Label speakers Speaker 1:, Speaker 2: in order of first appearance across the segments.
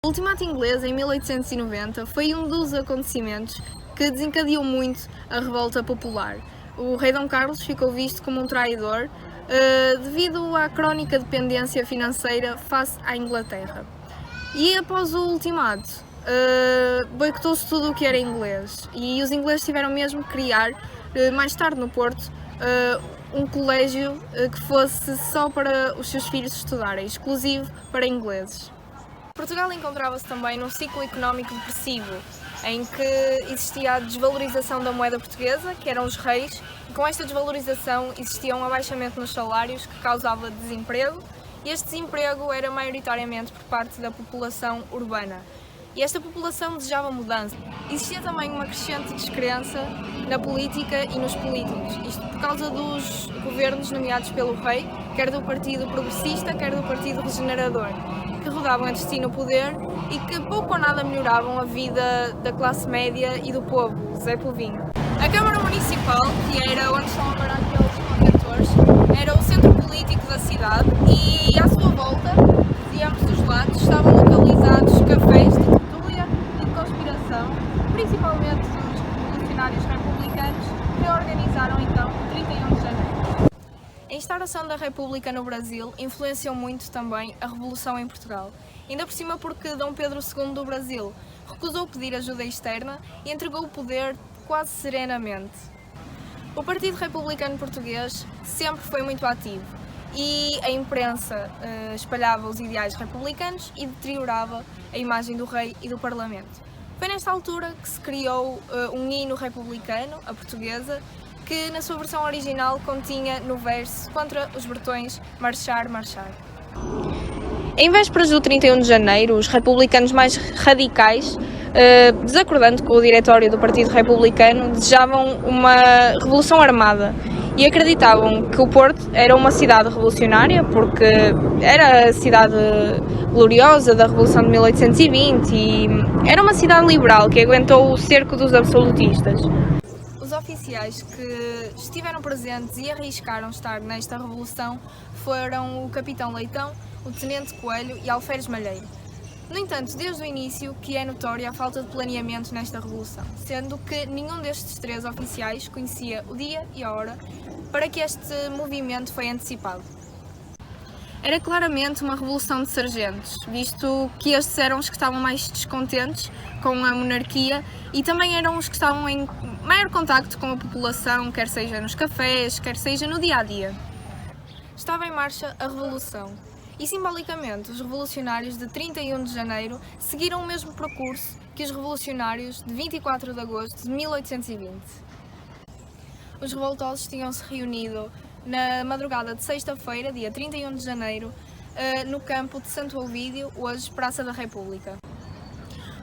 Speaker 1: O Ultimato Inglês, em 1890, foi um dos acontecimentos que desencadeou muito a revolta popular. O rei Dom Carlos ficou visto como um traidor devido à crónica dependência financeira face à Inglaterra. E após o ultimato, boicotou-se tudo o que era inglês e os ingleses tiveram mesmo que criar, mais tarde no Porto, um colégio que fosse só para os seus filhos estudarem, exclusivo para ingleses. Portugal encontrava-se também num ciclo económico depressivo, em que existia a desvalorização da moeda portuguesa, que eram os reis, e com esta desvalorização existia um abaixamento nos salários que causava desemprego, e este desemprego era maioritariamente por parte da população urbana. E esta população desejava mudança. Existia também uma crescente descrença na política e nos políticos, isto por causa dos governos nomeados pelo rei, quer do Partido Progressista, quer do Partido Regenerador, que rodavam entre si no poder e que pouco ou nada melhoravam a vida da classe média e do povo, Zé Povinho. A Câmara Municipal, que era onde estão agora aqueles contentores, era o centro político da cidade e à sua volta, de ambos os lados, estavam localizados cafés de tertúlia e de conspiração, principalmente dos revolucionários republicanos, que organizaram então o 31 de janeiro. A instauração da República no Brasil influenciou muito também a Revolução em Portugal, ainda por cima porque Dom Pedro II do Brasil recusou pedir ajuda externa e entregou o poder quase serenamente. O Partido Republicano Português sempre foi muito ativo e a imprensa espalhava os ideais republicanos e deteriorava a imagem do rei e do Parlamento. Foi nesta altura que se criou um hino republicano, a portuguesa, que na sua versão original continha no verso contra os bretões marchar, marchar. Em vésperas do 31 de janeiro, os republicanos mais radicais, desacordando com o diretório do Partido Republicano, desejavam uma revolução armada e acreditavam que o Porto era uma cidade revolucionária porque era a cidade gloriosa da Revolução de 1820 e era uma cidade liberal que aguentou o cerco dos absolutistas. Os oficiais que estiveram presentes e arriscaram estar nesta revolução foram o Capitão Leitão, o Tenente Coelho e Alferes Malheiro. No entanto, desde o início que é notória a falta de planeamento nesta revolução, sendo que nenhum destes três oficiais conhecia o dia e a hora para que este movimento foi antecipado. Era claramente uma revolução de sargentos, visto que estes eram os que estavam mais descontentes com a monarquia e também eram os que estavam em maior contacto com a população, quer seja nos cafés, quer seja no dia-a-dia. Estava em marcha a revolução e, simbolicamente, os revolucionários de 31 de janeiro seguiram o mesmo percurso que os revolucionários de 24 de agosto de 1820. Os revoltosos tinham-se reunido na madrugada de sexta-feira, dia 31 de janeiro, no campo de Santo Ovídio, hoje Praça da República.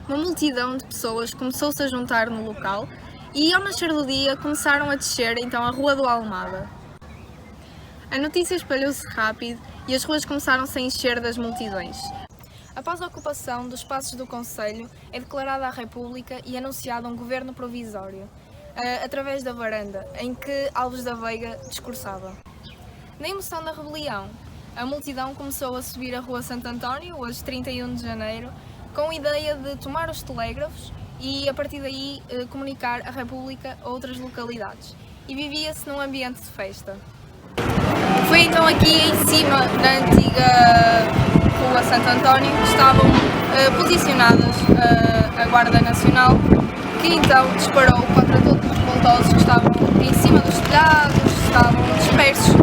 Speaker 1: Uma multidão de pessoas começou-se a juntar no local e, ao nascer do dia, começaram a descer então a Rua do Almada. A notícia espalhou-se rápido e as ruas começaram-se a encher das multidões. Após a ocupação dos espaços do Conselho, é declarada a República e anunciado um governo provisório, através da varanda, em que Alves da Veiga discursava. Na emoção da rebelião, a multidão começou a subir a Rua Santo António, hoje 31 de janeiro, com a ideia de tomar os telégrafos e, a partir daí, comunicar a República a outras localidades. E vivia-se num ambiente de festa. Foi então aqui em cima, na antiga Rua Santo António, que estavam posicionadas a Guarda Nacional, que então disparou contra todos os revoltosos que estavam em cima dos telhados, estavam dispersos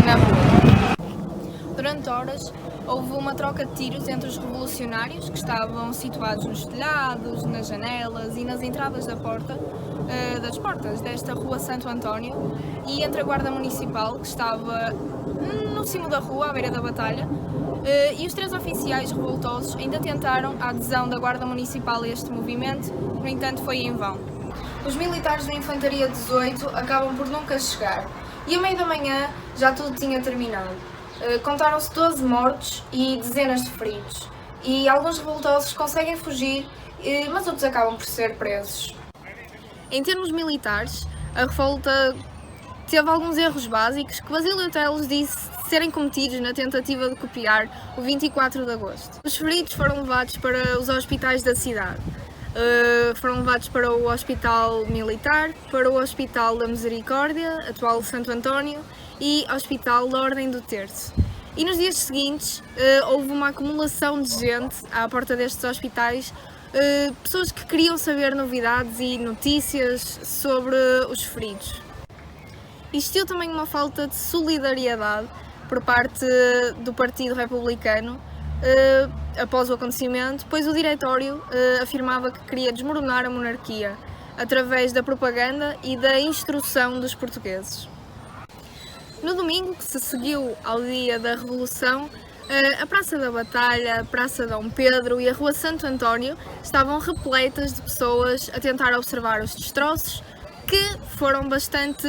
Speaker 1: na rua. Durante horas houve uma troca de tiros entre os revolucionários que estavam situados nos telhados, nas janelas e nas entradas das portas desta Rua Santo António e entre a Guarda Municipal que estava no cimo da rua, à beira da batalha, e os três oficiais revoltosos ainda tentaram a adesão da Guarda Municipal a este movimento, no entanto foi em vão. Os militares da Infantaria 18 acabam por nunca chegar e à meia da manhã já tudo tinha terminado. Contaram-se 12 mortos e dezenas de feridos e alguns revoltosos conseguem fugir, mas outros acabam por ser presos. Em termos militares, a revolta teve alguns erros básicos que Basílio Teles disse serem cometidos na tentativa de copiar o 24 de agosto. Os feridos foram levados para os hospitais da cidade. Foram levados para o Hospital Militar, para o Hospital da Misericórdia, atual Santo António, e Hospital da Ordem do Terço. E nos dias seguintes houve uma acumulação de gente à porta destes hospitais, pessoas que queriam saber novidades e notícias sobre os feridos. Existiu também uma falta de solidariedade por parte do Partido Republicano após o acontecimento, pois o diretório afirmava que queria desmoronar a monarquia através da propaganda e da instrução dos portugueses. No domingo, que se seguiu ao dia da Revolução, a Praça da Batalha, a Praça Dom Pedro e a Rua Santo António estavam repletas de pessoas a tentar observar os destroços, que foram bastante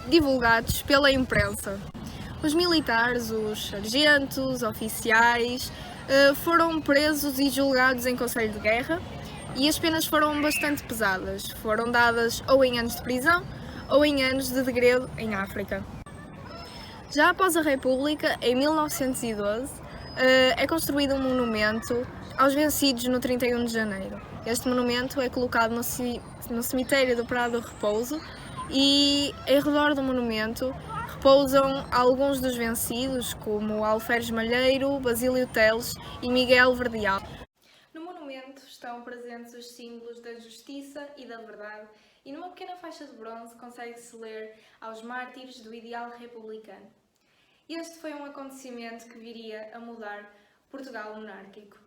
Speaker 1: divulgados pela imprensa. Os militares, os sargentos, oficiais, foram presos e julgados em conselho de guerra, e as penas foram bastante pesadas. Foram dadas ou em anos de prisão ou em anos de degredo em África. Já após a República, em 1912, é construído um monumento aos vencidos no 31 de janeiro. Este monumento é colocado no cemitério do Prado do Repouso, e em redor do monumento repousam alguns dos vencidos, como Alferes Malheiro, Basílio Teles e Miguel Verdial. No monumento estão presentes os símbolos da justiça e da verdade, e numa pequena faixa de bronze consegue-se ler aos mártires do ideal republicano. Este foi um acontecimento que viria a mudar Portugal monárquico.